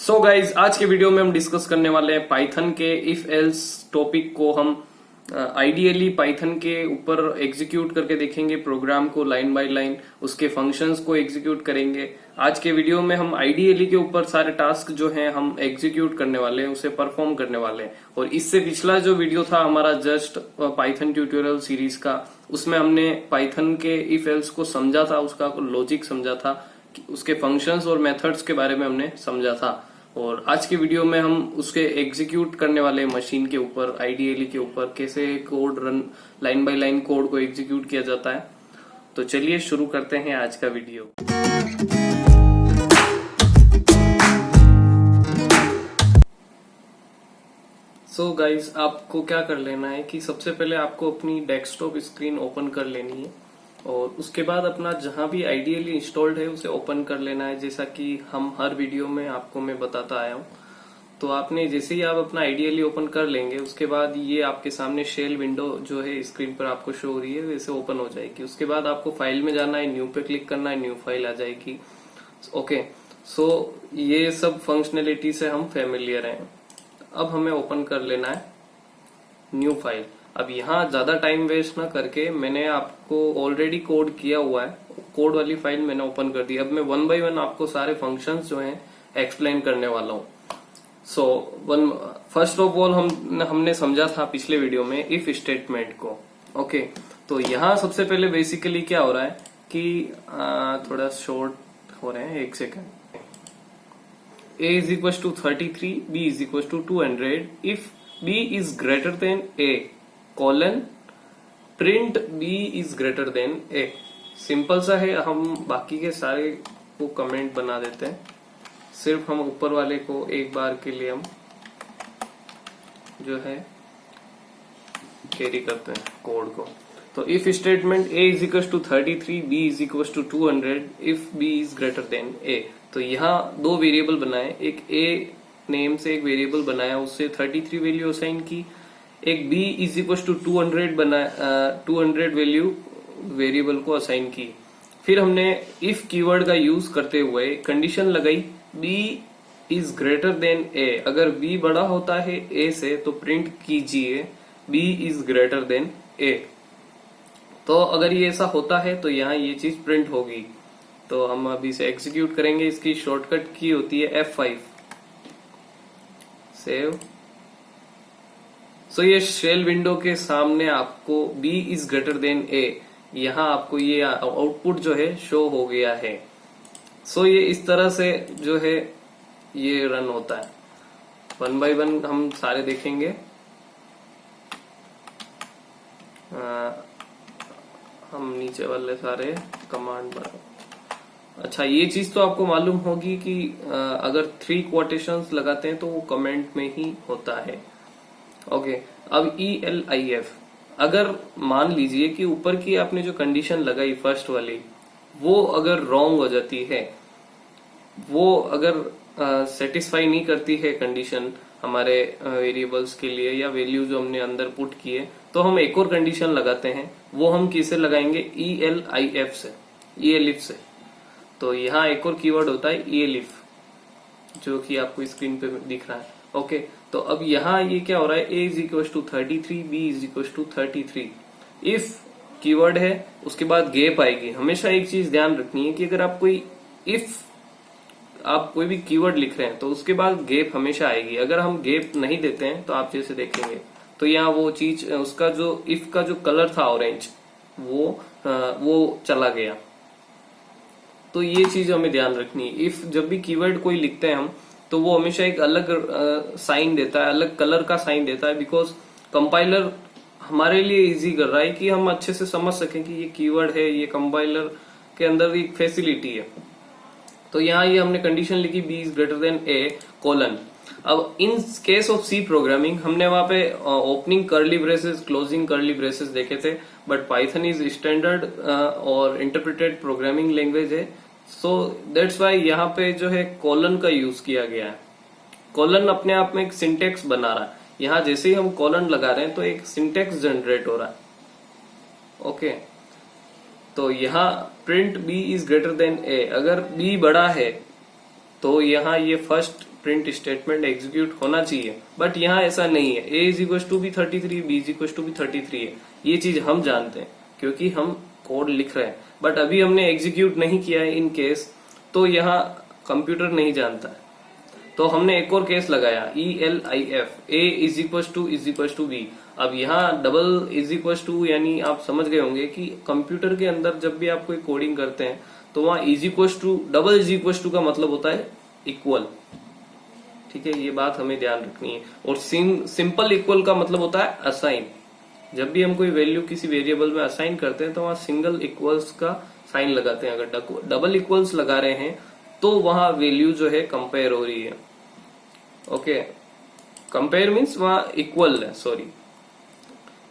So guys आज के video में हम डिस्कस करने वाले हैं पाइथन के इफ एल्स टॉपिक को। हम आइडियली पाइथन के ऊपर एग्जीक्यूट करके देखेंगे प्रोग्राम को लाइन बाय लाइन, उसके फंक्शंस को एग्जीक्यूट करेंगे। आज के वीडियो में हम आइडियली के ऊपर सारे टास्क जो हैं हम एग्जीक्यूट करने वाले हैं, उसे परफॉर्म करने वाले हैं। और इससे पिछला जो वीडियो था हमारा जस्ट पाइथन ट्यूटोरियल सीरीज का, उसमें हमने पाइथन के इफ एल्स को समझा था, उसका लॉजिक समझा था, उसके फंक्शंस और मेथड्स के बारे में हमने समझा था। और आज के वीडियो में हम उसके एग्जीक्यूट करने वाले मशीन के ऊपर, आईडीएलई के ऊपर कैसे code run line by line code को एग्जीक्यूट किया जाता है। तो चलिए शुरू करते हैं आज का वीडियो। सो गाइज आपको क्या कर लेना है कि सबसे पहले आपको अपनी डेस्कटॉप स्क्रीन ओपन कर लेनी है और उसके बाद अपना जहां भी आइडियली इंस्टॉल्ड है उसे ओपन कर लेना है, जैसा कि हम हर वीडियो में आपको मैं बताता आया हूं। तो आपने जैसे ही आप अपना आइडियली ओपन कर लेंगे उसके बाद ये आपके सामने शेल विंडो जो है स्क्रीन पर आपको शो हो रही है वैसे ओपन हो जाएगी। उसके बाद आपको फाइल में जाना है, न्यू पे क्लिक करना है, न्यू फाइल आ जाएगी। ओके, सो ये सब फंक्शनलिटी से हम फेमिलियर हैं। अब हमें ओपन कर लेना है न्यू फाइल। अब यहाँ ज्यादा टाइम वेस्ट ना करके मैंने आपको ऑलरेडी कोड किया हुआ है, कोड वाली फाइल मैंने ओपन कर दी। अब मैं वन बाय वन आपको सारे फंक्शंस जो हैं एक्सप्लेन करने वाला हूँ। सो फर्स्ट ऑफ ऑल हमने समझा था पिछले वीडियो में इफ स्टेटमेंट को। ओके, तो यहाँ सबसे पहले बेसिकली क्या हो रहा है कि थोड़ा शॉर्ट हो रहे हैं, एक second. a is equals to 33, b is equals to 200, if b is greater than a colon print b is greater than a। Simple सा है, हम बाकी के सारे को कमेंट बना देते हैं, सिर्फ हम ऊपर वाले को एक बार के लिए हम जो है कैरी करते हैं कोड को। तो if statement a is equals to 33, b is equals to 200, if b is greater than a। तो यहाँ दो वेरिएबल बनाए, एक a नेम से एक वेरिएबल बनाया, उससे 33 वैल्यू असाइन की। एक b इज इक्वल टू 200 बनाया, 200 वैल्यू वेरिएबल को असाइन की। फिर हमने इफ कीवर्ड का यूज करते हुए कंडीशन लगाई b is greater than a। अगर b बड़ा होता है a से तो प्रिंट कीजिए b is greater than a। तो अगर ये ऐसा होता है तो यहाँ ये चीज प्रिंट होगी। तो हम अभी इसे एग्जीक्यूट करेंगे। इसकी शॉर्टकट की होती है F5, सेव। सो ये शेल विंडो के सामने आपको b is greater than a, यहाँ आपको ये आउटपुट जो है शो हो गया है। सो ये इस तरह से जो है ये रन होता है। वन बाय वन हम सारे देखेंगे। हम नीचे वाले सारे कमांड पर, अच्छा ये चीज तो आपको मालूम होगी कि अगर 3 क्वोटेशंस लगाते हैं तो वो कमेंट में ही होता है। ओके, अब ELIF, अगर मान लीजिए कि ऊपर की आपने जो कंडीशन लगाई फर्स्ट वाली वो अगर रॉन्ग हो जाती है, वो अगर सेटिस्फाई नहीं करती है कंडीशन हमारे वेरिएबल्स के लिए या वैल्यू जो हमने अंदर पुट किए, तो हम एक और कंडीशन लगाते हैं। वो हम किसे लगाएंगे? ELIF से, ELIF से। तो यहाँ एक और कीवर्ड होता है ELIF, जो कि आपको स्क्रीन पे दिख रहा है। ओके, तो अब यहाँ ये क्या हो रहा है, a is equal to 33, b is equal to 33। If keyword है उसके बाद गैप आएगी। हमेशा एक चीज ध्यान रखनी है कि अगर आप कोई भी कीवर्ड लिख रहे हैं तो उसके बाद गैप हमेशा आएगी। अगर हम गैप नहीं देते हैं तो आप जैसे देखेंगे तो यहाँ वो चीज, उसका जो इफ का जो कलर था ऑरेंज, वो चला गया। तो ये चीज हमें ध्यान रखनी है। इफ जब भी कीवर्ड कोई लिखते हैं हम तो वो हमेशा एक अलग साइन देता है, अलग कलर का साइन देता है, बिकॉज कंपाइलर हमारे लिए इजी कर रहा है कि हम अच्छे से समझ सकें कि ये कीवर्ड है, ये कंपाइलर के अंदर एक फैसिलिटी है। तो यहाँ ये हमने कंडीशन लिखी b is greater than a colon. अब in case of C programming हमने वहां पे opening curly braces, closing curly braces देखे थे, बट पाइथन इज स्टैंडर्ड और इंटरप्रेटेड प्रोग्रामिंग लैंग्वेज है। सो दैट्स वाई यहाँ पे जो है कोलन का यूज किया गया है। कोलन अपने आप में एक सिंटेक्स बना रहा है। यहाँ जैसे ही हम कोलन लगा रहे हैं तो एक सिंटेक्स जनरेट हो रहा है। ओके, तो यहाँ print b is greater than a, अगर b बड़ा है तो यहाँ ये फर्स्ट प्रिंट स्टेटमेंट एग्जीक्यूट होना चाहिए, बट यहाँ ऐसा नहीं है। A is equal to B 33, B is equal to B 33 है, ये चीज हम जानते हैं क्योंकि हम कोड लिख रहे हैं, बट अभी हमने एग्जीक्यूट नहीं किया है इन केस, तो यहाँ कंप्यूटर नहीं जानता है। तो हमने एक और केस लगाया ELIF, A is equal to B. अब यहाँ डबल इज इक्वल टू, यानी आप समझ गए होंगे कि कंप्यूटर के अंदर जब भी आप कोई कोडिंग करते हैं तो वहां is equal to, double is equal to का मतलब होता है इक्वल। ठीक है, ये बात हमें ध्यान रखनी है। और सिंपल इक्वल का मतलब होता है असाइन। जब भी हम कोई वैल्यू किसी वेरिएबल में असाइन करते हैं तो वहां सिंगल इक्वल्स का साइन लगाते हैं। अगर डबल इक्वल्स लगा रहे हैं तो वहां वैल्यू जो है कंपेयर हो रही है। ओके, कंपेयर मीन्स वहां इक्वल है, सॉरी।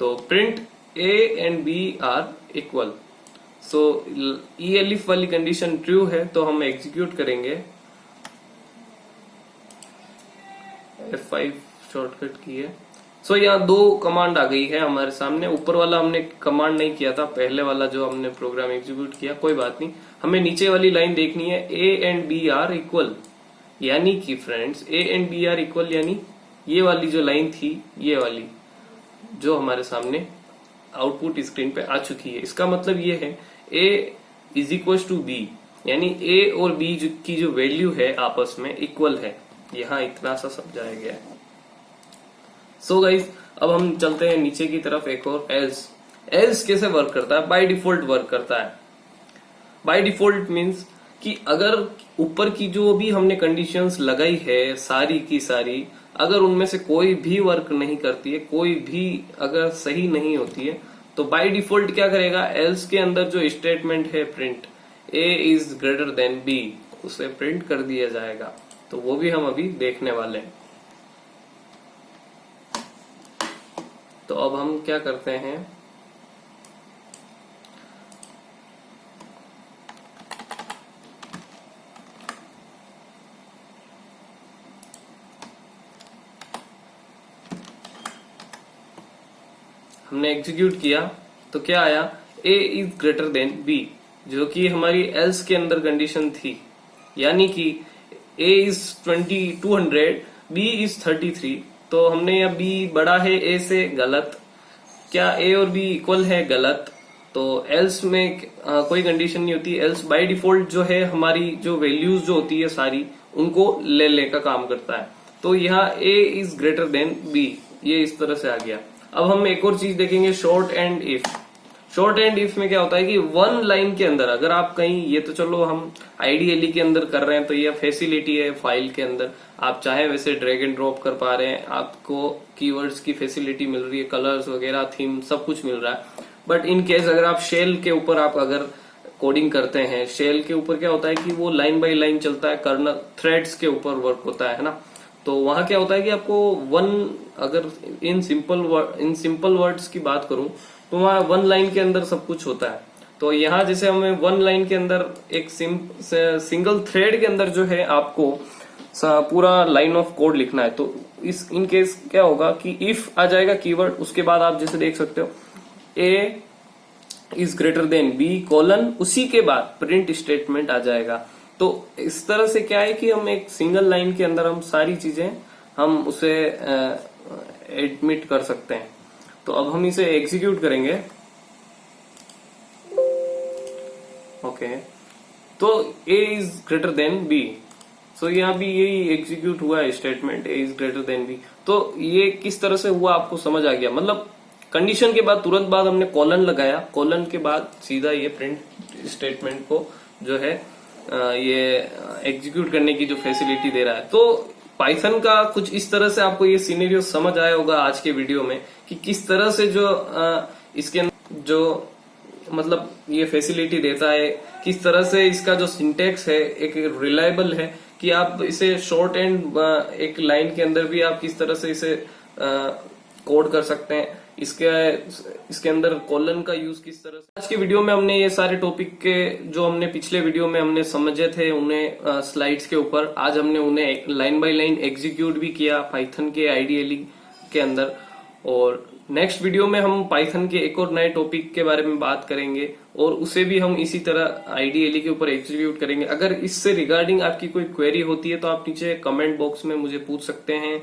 तो print A and B are equal. So ELIF वाली कंडीशन ट्रू है तो हम एग्जीक्यूट करेंगे। F5 शॉर्टकट की है। सो यहाँ दो कमांड आ गई है हमारे सामने। ऊपर वाला हमने कमांड नहीं किया था, पहले वाला जो हमने प्रोग्राम एग्जीक्यूट किया, कोई बात नहीं। हमें नीचे वाली लाइन देखनी है, A and B are equal, यानी कि friends A and B are equal, यानी ये वाली जो लाइन थी, ये वाली जो हमारे सामने आउटपुट स्क्रीन पे आ चुकी है। इसका मतलब ये है A is equal to B, यानी ए और बी की जो वैल्यू है आपस में इक्वल है। यहाँ इतना सा समझाया गया है। सो गाइस, अब हम चलते हैं नीचे की तरफ एक और। एल्स, एल्स कैसे वर्क करता है? बाय डिफॉल्ट वर्क करता है। बाय डिफॉल्ट मीन्स कि अगर ऊपर की जो भी हमने कंडीशंस लगाई है सारी की सारी, अगर उनमें से कोई भी वर्क नहीं करती है, कोई भी अगर सही नहीं होती है, तो बाय डिफॉल्ट क्या करेगा, एल्स के अंदर जो स्टेटमेंट है print A is greater than B, उसे प्रिंट कर दिया जाएगा। तो वो भी हम अभी देखने वाले हैं। तो अब हम क्या करते हैं, हमने एग्जीक्यूट किया तो क्या आया, ए इज ग्रेटर देन बी, जो कि हमारी एल्स के अंदर कंडीशन थी, यानी कि ए इज 200, बी इज 33। तो हमने यह बी बड़ा है ए से, गलत। क्या ए और बी इक्वल है? गलत। तो एल्स में कोई कंडीशन नहीं होती। एल्स बाय डिफॉल्ट जो है हमारी जो वैल्यूज जो होती है सारी, उनको ले का काम करता है। तो यहाँ ए इज ग्रेटर देन बी, ये इस तरह से आ गया। अब हम एक और चीज देखेंगे, short and if. Short and if में क्या होता है कि वन लाइन के अंदर अगर आप कहीं, ये तो चलो हम आईडीएलई के अंदर कर रहे हैं तो ये फैसिलिटी है फाइल के अंदर, आप चाहे वैसे ड्रैग एंड ड्रॉप कर पा रहे हैं, आपको कीवर्ड्स की फैसिलिटी मिल रही है, कलर्स वगैरह, थीम सब कुछ मिल रहा है। बट इन केस अगर आप शेल के ऊपर आप अगर कोडिंग करते हैं, शेल के ऊपर क्या होता है कि वो लाइन बाय लाइन चलता है, कर्नल थ्रेड्स के ऊपर वर्क होता है ना। तो वहां क्या होता है कि आपको वन, अगर इन सिंपल वर्ड्स की बात करूं तो वहां वन लाइन के अंदर सब कुछ होता है। तो यहाँ जैसे हमें वन लाइन के अंदर एक सिंगल थ्रेड के अंदर जो है आपको पूरा लाइन ऑफ कोड लिखना है, तो इस इन केस क्या होगा कि इफ आ जाएगा कीवर्ड, उसके बाद आप जैसे देख सकते हो A is greater than B colon, उसी के बाद प्रिंट स्टेटमेंट आ जाएगा। तो इस तरह से क्या है कि हम एक सिंगल लाइन के अंदर हम सारी चीजें हम उसे एडमिट कर सकते हैं। तो अब हम इसे एग्जीक्यूट करेंगे। ओके, तो A is greater than B, so यहाँ भी यही एग्जीक्यूट हुआ है statement, A is greater than B. तो ये किस तरह से हुआ आपको समझ आ गया, मतलब कंडीशन के बाद तुरंत बाद हमने कॉलन लगाया, कॉलन के बाद सीधा ये प्रिंट स्टेटमेंट को जो है ये एग्जीक्यूट करने की जो फैसिलिटी दे रहा है। तो पाइथन का कुछ इस तरह से आपको ये सिनेरियो समझ आया होगा आज के वीडियो में कि किस तरह से जो इसके जो मतलब ये फैसिलिटी देता है, किस तरह से इसका जो सिंटेक्स है एक रिलायबल है कि आप इसे शॉर्ट एंड एक लाइन के अंदर भी आप किस तरह से इसे कोड कर सकते हैं। इसके अंदर कॉलन का यूज किस तरह से। आज के वीडियो में हमने ये सारे टॉपिक के जो हमने पिछले वीडियो में हमने समझे थे उन्हें स्लाइड्स के ऊपर, आज हमने उन्हें लाइन बाय लाइन एग्जीक्यूट भी किया पाइथन के आईडीएलई के अंदर। और नेक्स्ट वीडियो में हम पाइथन के एक और नए टॉपिक के बारे में बात करेंगे और उसे भी हम इसी तरह आईडीएलई के ऊपर एग्जीक्यूट करेंगे। अगर इससे रिगार्डिंग आपकी कोई क्वेरी होती है तो आप नीचे कमेंट बॉक्स में मुझे पूछ सकते हैं।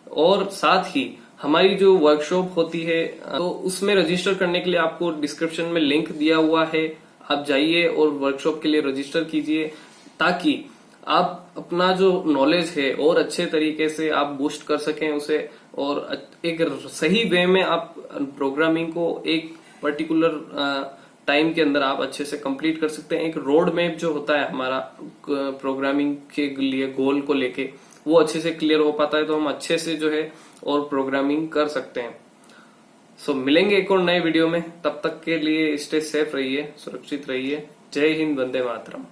और साथ ही हमारी जो वर्कशॉप होती है तो उसमें रजिस्टर करने के लिए आपको डिस्क्रिप्शन में लिंक दिया हुआ है, आप जाइए और वर्कशॉप के लिए रजिस्टर कीजिए ताकि आप अपना जो नॉलेज है और अच्छे तरीके से आप बूस्ट कर सकें उसे, और एक सही वे में आप प्रोग्रामिंग को एक पर्टिकुलर टाइम के अंदर आप अच्छे से कंप्लीट कर सकते हैं। एक रोड मैप जो होता है हमारा प्रोग्रामिंग के लिए गोल को लेके, वो अच्छे से क्लियर हो पाता है तो हम अच्छे से जो है और प्रोग्रामिंग कर सकते हैं। सो मिलेंगे एक और नए वीडियो में, तब तक के लिए स्टे सेफ रहिए, सुरक्षित रहिए। जय हिंद, वंदे मातरम।